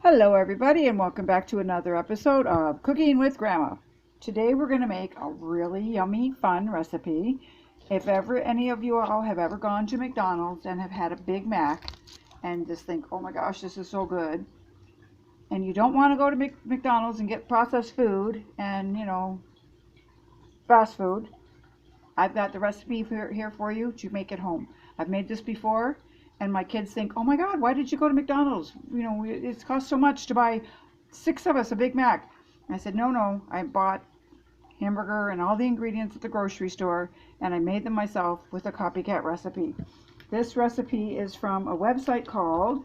Hello everybody and welcome back to another episode of Cooking with Grandma. Today we're going to make a really yummy, fun recipe. If ever any of you all have ever gone to McDonald's and have had a Big Mac and just think, oh my gosh, this is so good, and you don't want to go to McDonald's and get processed food and, fast food, I've got the recipe here for you to make at home. I've made this before. And my kids think, oh my God, why did you go to McDonald's? It costs so much to buy 6 of us a Big Mac. And I said, no, I bought hamburger and all the ingredients at the grocery store, and I made them myself with a copycat recipe. This recipe is from a website called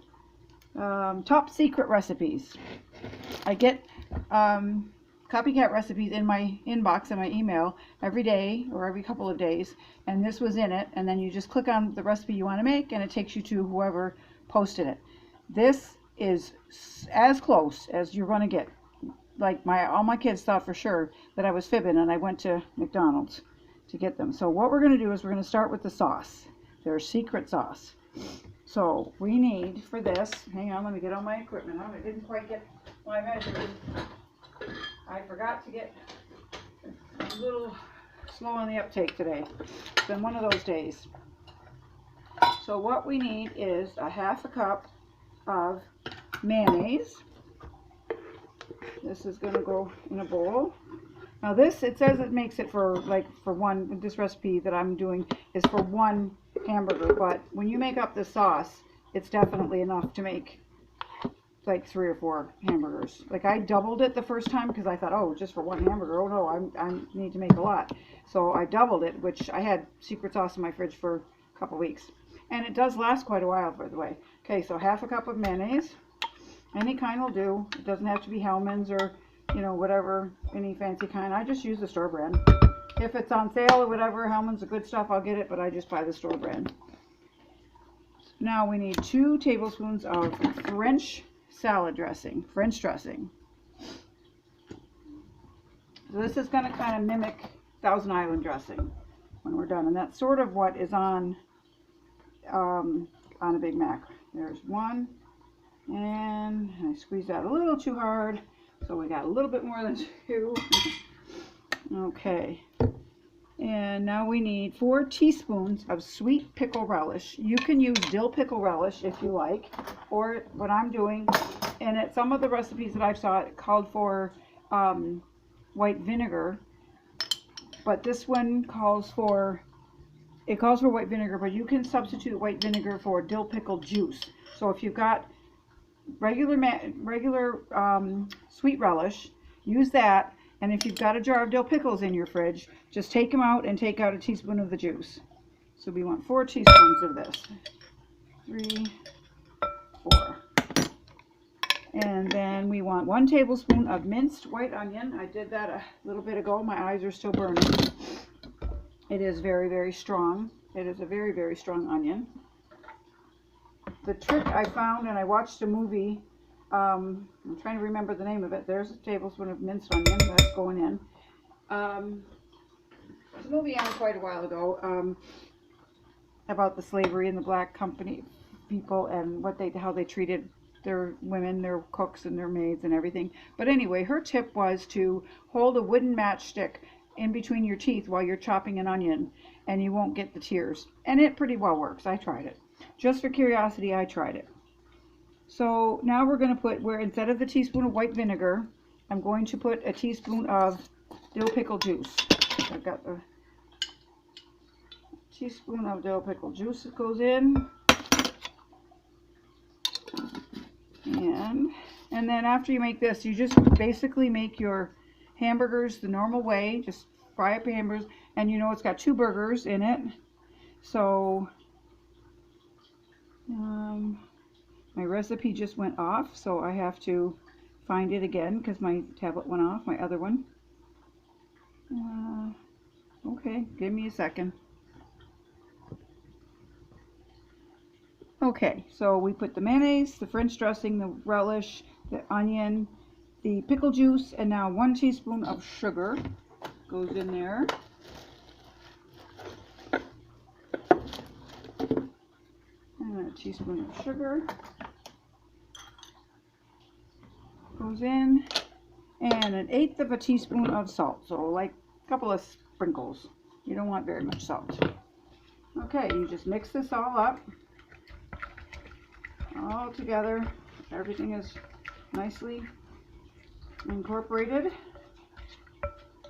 Top Secret Recipes. I get copycat recipes in my inbox and my email every day or every couple of days, and this was in it, and then you just click on the recipe you want to make and it takes you to whoever posted it. This is as close as you're going to get. Like all my kids thought for sure that I was fibbing and I went to McDonald's to get them. So what we're going to do is we're going to start with the sauce, their secret sauce. So we need for this, hang on, let me get all my equipment out. I didn't quite get my measurements. I forgot to get a little slow on the uptake today. It's been one of those days. So what we need is a half a cup of mayonnaise. This is going to go in a bowl. Now this, it says it makes it for one, this recipe that I'm doing is for one hamburger, but when you make up the sauce, it's definitely enough to make like 3 or 4 hamburgers. Like I doubled it the first time because I thought, oh, just for one hamburger, oh no, I need to make a lot. So I doubled it, which I had secret sauce in my fridge for a couple weeks. And it does last quite a while, by the way. Okay, so half a cup of mayonnaise. Any kind will do. It doesn't have to be Hellmann's or, whatever, any fancy kind. I just use the store brand. If it's on sale or whatever, Hellmann's the good stuff, I'll get it, but I just buy the store brand. Now we need 2 tablespoons of French salad dressing, French dressing. So this is going to kind of mimic Thousand Island dressing when we're done, and that's sort of what is on a Big Mac. There's one, and I squeezed that a little too hard, so we got a little bit more than 2. Okay, and now we need 4 teaspoons of sweet pickle relish. You can use dill pickle relish if you like, or what I'm doing, and at some of the recipes that I saw, it called for white vinegar, but this one calls for white vinegar, but you can substitute white vinegar for dill pickle juice. So if you've got regular sweet relish, use that. And if you've got a jar of dill pickles in your fridge, just take them out and take out a teaspoon of the juice. So we want 4 teaspoons of this. 3, 4. And then we want 1 tablespoon of minced white onion. I did that a little bit ago. My eyes are still burning. It is very, very strong. It is a very, very strong onion. The trick I found, and I watched a movie, I'm trying to remember the name of it. There's a tablespoon of minced onion. That's going in. There's a movie on quite a while ago about the slavery and the black company people and how they treated their women, their cooks and their maids and everything. But anyway, her tip was to hold a wooden matchstick in between your teeth while you're chopping an onion, and you won't get the tears. And it pretty well works. I tried it. Just for curiosity, I tried it. So now we're going to put, instead of the teaspoon of white vinegar, I'm going to put a teaspoon of dill pickle juice. I've got a teaspoon of dill pickle juice that goes in. And then after you make this, you just basically make your hamburgers the normal way. Just fry up your hamburgers. And it's got 2 burgers in it. So my recipe just went off, so I have to find it again because my tablet went off, my other one. Okay, give me a second. Okay, so we put the mayonnaise, the French dressing, the relish, the onion, the pickle juice, and now 1 teaspoon of sugar goes in there. And a teaspoon of sugar. goes in, and 1/8 of a teaspoon of salt. So like a couple of sprinkles. You don't want very much salt. Okay, you just mix this all up, all together. Everything is nicely incorporated.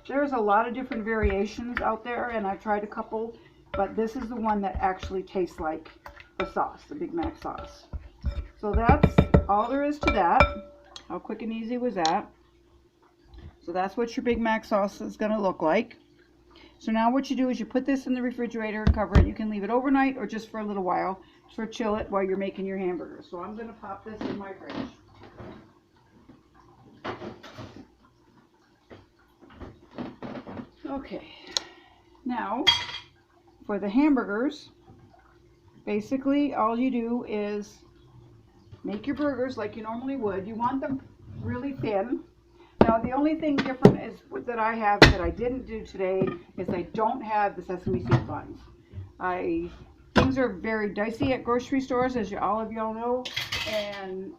There's a lot of different variations out there, and I've tried a couple, but this is the one that actually tastes like the sauce, the Big Mac sauce. So that's all there is to that. How quick and easy was that? So that's what your Big Mac sauce is going to look like. So now what you do is you put this in the refrigerator and cover it. You can leave it overnight or just for a little while, for chill it while you're making your hamburger. So I'm going to pop this in my fridge. Okay, now for the hamburgers, basically all you do is make your burgers like you normally would. You want them really thin. Now the only thing different is that I have that I didn't do today is I don't have the sesame seed buns. Things are very dicey at grocery stores, as all of y'all know, and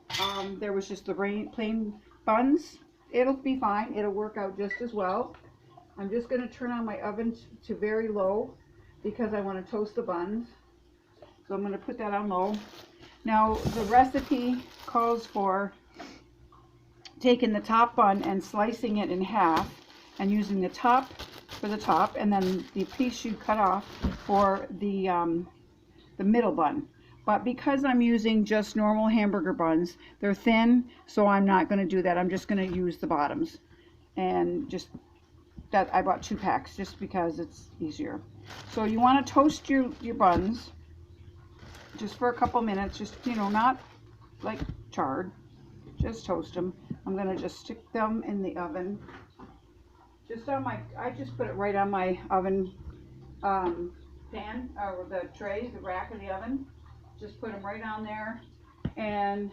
there was just the plain buns. It'll be fine. It'll work out just as well. I'm just going to turn on my oven to very low because I want to toast the buns. So I'm going to put that on low. Now the recipe calls for taking the top bun and slicing it in half and using the top for the top and then the piece you cut off for the middle bun. But because I'm using just normal hamburger buns, they're thin, so I'm not going to do that. I'm just going to use the bottoms. And just that, I bought 2 packs just because it's easier. So you want to toast your buns just for a couple minutes, just, you know, not like charred, just toast them. I'm going to just stick them in the oven. Just on my, I just put it right on my oven pan, or the tray, the rack of the oven. Just put them right on there and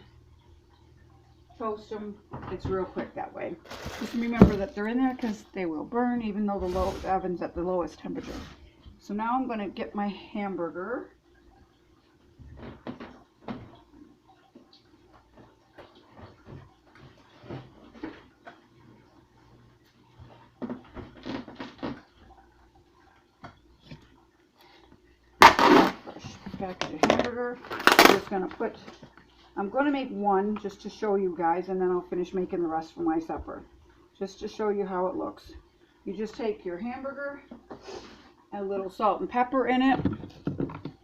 toast them. It's real quick that way. Just remember that they're in there because they will burn even though the oven's at the lowest temperature. So now I'm going to get my hamburger. Packet of hamburger. I'm going to make one just to show you guys, and then I'll finish making the rest for my supper. Just to show you how it looks. You just take your hamburger, add a little salt and pepper in it.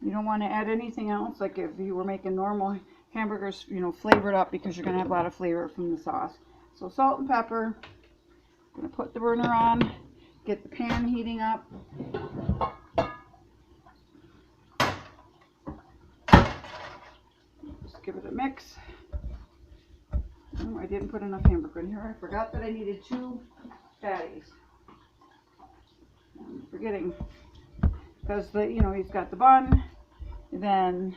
You don't want to add anything else, like if you were making normal hamburgers, you know, flavor it up because you're going to have a lot of flavor from the sauce. So salt and pepper. I'm going to put the burner on, get the pan heating up. Give it a mix. Oh, I didn't put enough hamburger in here. I forgot that I needed 2 patties. I'm forgetting because he's got the bun, then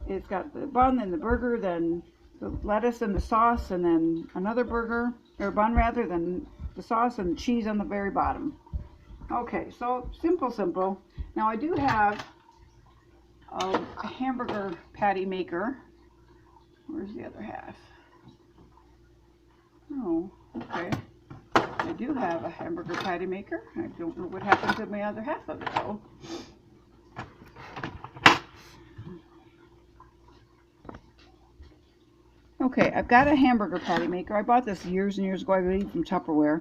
it's got the bun, then the burger, then the lettuce and the sauce, and then another burger or bun rather, than the sauce and the cheese on the very bottom. Okay, so simple. Now I do have a hamburger patty maker. Where's the other half? Oh, okay. I do have a hamburger patty maker. I don't know what happened to my other half of it though. Okay, I've got a hamburger patty maker. I bought this years and years ago, I believe, from Tupperware.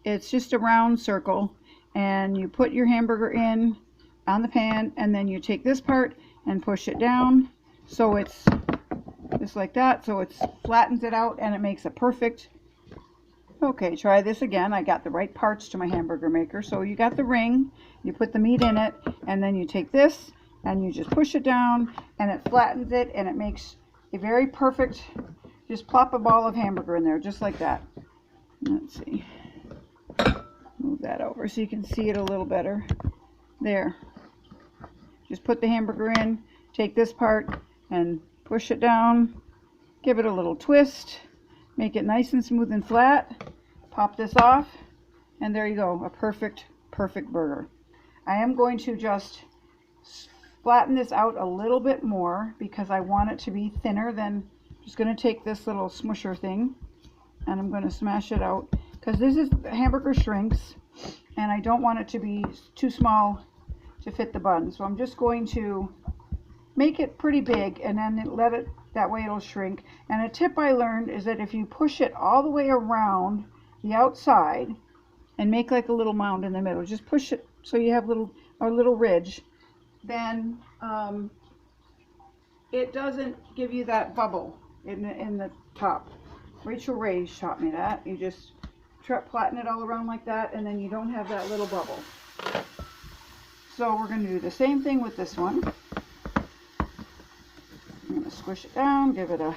It's just a round circle, and you put your hamburger in on the pan, and then you take this part and push it down so it's just like that, so it flattens it out and it makes it perfect. Okay, try this again. I got the right parts to my hamburger maker. So you got the ring, you put the meat in it, and then you take this and you just push it down and it flattens it and it makes a very perfect, just plop a ball of hamburger in there just like that. Let's see, move that over so you can see it a little better. There. Just put the hamburger in, take this part and push it down, give it a little twist, make it nice and smooth and flat, pop this off, and there you go, a perfect burger. I am going to just flatten this out a little bit more because I want it to be thinner than Just going to take this little smusher thing and I'm going to smash it out, because this is hamburger shrinks and I don't want it to be too small to fit the bun. So I'm just going to make it pretty big and then let it, that way it'll shrink. And a tip I learned is that if you push it all the way around the outside and make like a little mound in the middle, just push it so you have a little ridge, then it doesn't give you that bubble in the top. Rachel Ray taught me that. You just flatten it all around like that, and then you don't have that little bubble. So we're going to do the same thing with this one. I'm going to squish it down, give it a,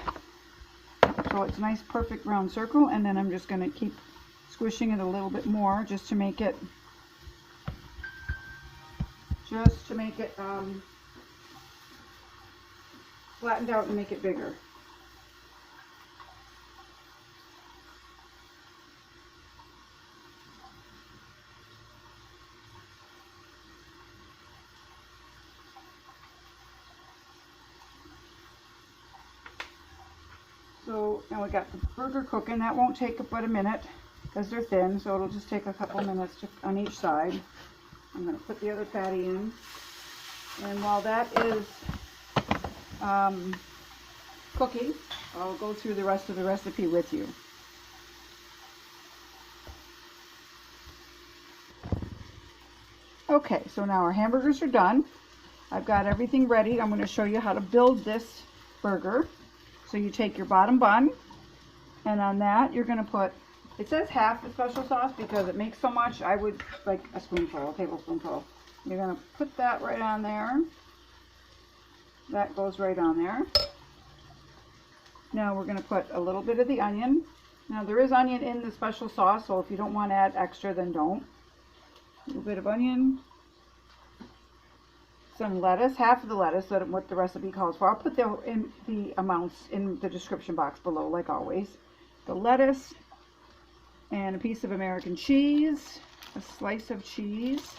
so it's a nice perfect round circle, and then I'm just going to keep squishing it a little bit more just to make it flattened out and make it bigger. So now we got the burger cooking. That won't take but a minute because they're thin, so it'll just take a couple minutes on each side. I'm going to put the other patty in, and while that is cooking, I'll go through the rest of the recipe with you. Okay, so now our hamburgers are done. I've got everything ready. I'm going to show you how to build this burger. So you take your bottom bun, and on that you're going to put, it says half the special sauce because it makes so much. I would like a spoonful, a tablespoonful. You're going to put that right on there. That goes right on there. Now we're going to put a little bit of the onion. Now there is onion in the special sauce, so if you don't want to add extra, then don't. A little bit of onion. Some lettuce, half of the lettuce, that's what the recipe calls for. I'll put the amounts in the description box below, like always. The lettuce, and a piece of American cheese, a slice of cheese,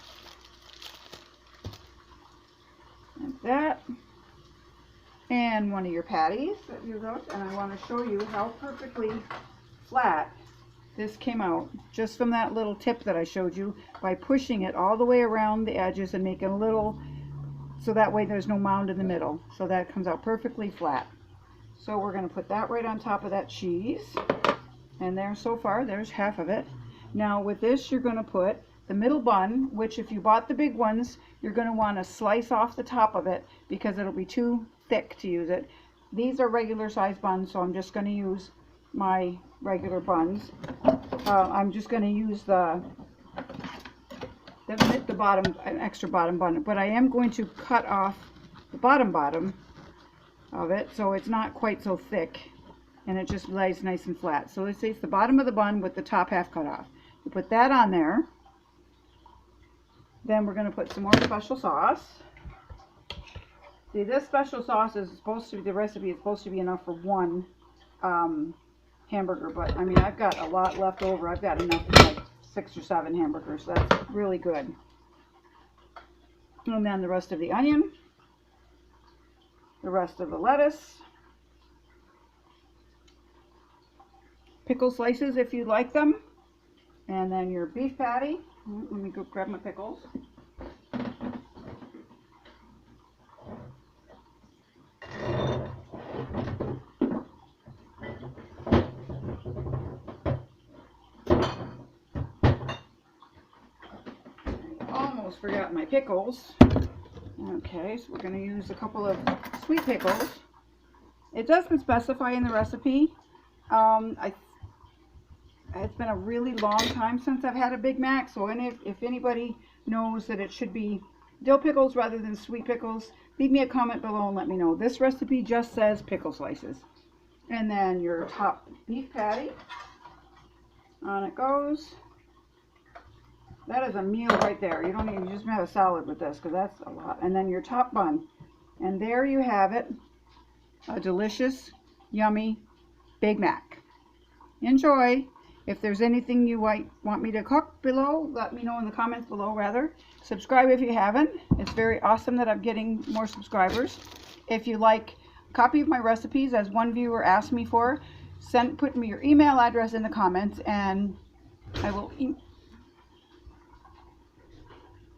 like that, and one of your patties that you wrote. And I want to show you how perfectly flat this came out just from that little tip that I showed you by pushing it all the way around the edges and making a little, so that way there's no mound in the middle. So that comes out perfectly flat. So we're going to put that right on top of that cheese. And there, so far, there's half of it. Now with this, you're going to put the middle bun, which if you bought the big ones, you're going to want to slice off the top of it because it'll be too thick to use it. These are regular size buns, so I'm just going to use my regular buns. I'm just going to use the bottom, an extra bottom bun, but I am going to cut off the bottom of it so it's not quite so thick and it just lays nice and flat. So let's say it's the bottom of the bun with the top half cut off. We put that on there. Then we're going to put some more special sauce. See, this special sauce is supposed to be, the recipe is supposed to be enough for one hamburger, but I mean, I've got a lot left over. I've got enough for like 6 or 7 hamburgers, so that's really good. And then the rest of the onion, the rest of the lettuce, pickle slices if you like them, and then your beef patty. Let me go grab my pickles. Almost forgot my pickles. Okay, so we're going to use a couple of sweet pickles. It doesn't specify in the recipe. It's been a really long time since I've had a Big Mac, so if anybody knows that it should be dill pickles rather than sweet pickles, leave me a comment below and let me know. This recipe just says pickle slices. And then your top beef patty. On it goes. That is a meal right there. You don't even, you just have a salad with this because that's a lot. And then your top bun. And there you have it. A delicious, yummy Big Mac. Enjoy. If there's anything you want me to cook below, let me know in the comments below rather. Subscribe if you haven't. It's very awesome that I'm getting more subscribers. If you like copy of my recipes, as one viewer asked me for, put me your email address in the comments, and I will